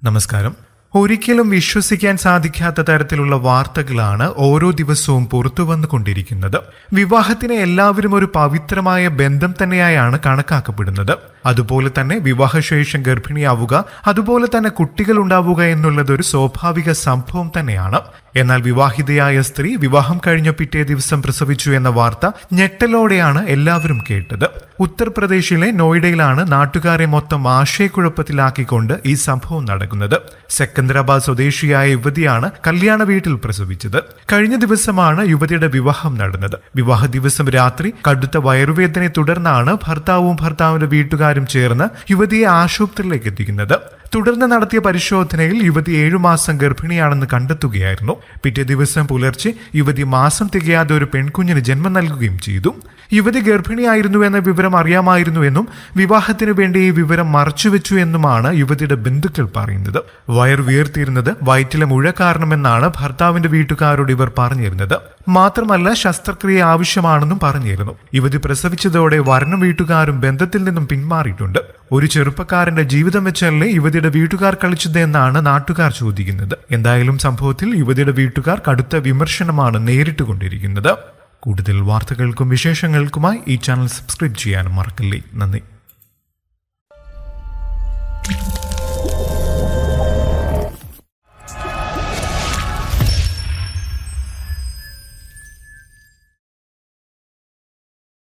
നമസ്കാരം. ഒരിക്കലും വിശ്വസിക്കാൻ സാധിക്കാത്ത തരത്തിലുള്ള വാർത്തകളാണ് ഓരോ ദിവസവും പുറത്തു വന്നുകൊണ്ടിരിക്കുന്നത്. വിവാഹത്തിനെ എല്ലാവരും ഒരു പവിത്രമായ ബന്ധം തന്നെയായാണ് കണക്കാക്കപ്പെടുന്നത്. അതുപോലെ തന്നെ വിവാഹശേഷം ഗർഭിണിയാവുക, അതുപോലെ തന്നെ കുട്ടികൾ ഉണ്ടാവുക എന്നുള്ളത് ഒരു സ്വാഭാവിക സംഭവം തന്നെയാണ്. എന്നാൽ വിവാഹിതയായ സ്ത്രീ വിവാഹം കഴിഞ്ഞ പിറ്റേ ദിവസം പ്രസവിച്ചു എന്ന വാർത്ത ഞെട്ടലോടെയാണ് എല്ലാവരും കേട്ടത്. ഉത്തർപ്രദേശിലെ നോയിഡയിലാണ് നാട്ടുകാരെ മൊത്തം ആശയക്കുഴപ്പത്തിലാക്കിക്കൊണ്ട് ഈ സംഭവം നടക്കുന്നത്. സെക്കന്ദരാബാദ് സ്വദേശിയായ യുവതിയാണ് കല്യാണ വീട്ടിൽ പ്രസവിച്ചത്. കഴിഞ്ഞ ദിവസമാണ് യുവതിയുടെ വിവാഹം നടന്നത്. വിവാഹ ദിവസം രാത്രി കടുത്ത വയറുവേദനയെ തുടർന്നാണ് ഭർത്താവും ഭർത്താവിന്റെ വീട്ടുകാരും ചേർന്ന് യുവതിയെ ആശുപത്രിയിലേക്ക് എത്തിക്കുന്നത്. തുടർന്ന് നടത്തിയ പരിശോധനയിൽ യുവതി 7 മാസം ഗർഭിണിയാണെന്ന് കണ്ടെത്തുകയായിരുന്നു. പിറ്റേ ദിവസം പുലർച്ചെ യുവതി മാസം തികയാതെ ഒരു പെൺകുഞ്ഞിന് ജന്മം നൽകുകയും ചെയ്തു. യുവതി ഗർഭിണിയായിരുന്നു എന്ന വിവരം അറിയാമായിരുന്നുവെന്നും വിവാഹത്തിനു വേണ്ടി ഈ വിവരം മറച്ചുവെച്ചു എന്നുമാണ് യുവതിയുടെ ബന്ധുക്കൾ പറയുന്നത്. വയർ വീർത്തിരുന്നത് വയറ്റിലെ മുഴ കാരണമെന്നാണ് ഭർത്താവിന്റെ വീട്ടുകാരോട് ഇവർ പറഞ്ഞിരുന്നത്. മാത്രമല്ല ശസ്ത്രക്രിയ ആവശ്യമാണെന്നും പറഞ്ഞിരുന്നു. യുവതി പ്രസവിച്ചതോടെ വരനും വീട്ടുകാരും ബന്ധത്തിൽ നിന്നും പിന്മാറിയിട്ടുണ്ട്. ഒരു ചെറുപ്പക്കാരന്റെ ജീവിതം വെച്ചല്ലേ യുവതിയുടെ വീട്ടുകാർ കളിച്ചത് എന്നാണ് നാട്ടുകാർ ചോദിക്കുന്നത്. എന്തായാലും സംഭവത്തിൽ യുവതിയുടെ വീട്ടുകാർ കടുത്ത വിമർശനമാണ് നേരിട്ടുകൊണ്ടിരിക്കുന്നത്. കൂടുതൽ വാർത്തകൾക്കും വിശേഷങ്ങൾക്കുമായി ഈ ചാനൽ സബ്സ്ക്രൈബ് ചെയ്യാനും മറക്കല്ലേ. നന്ദി.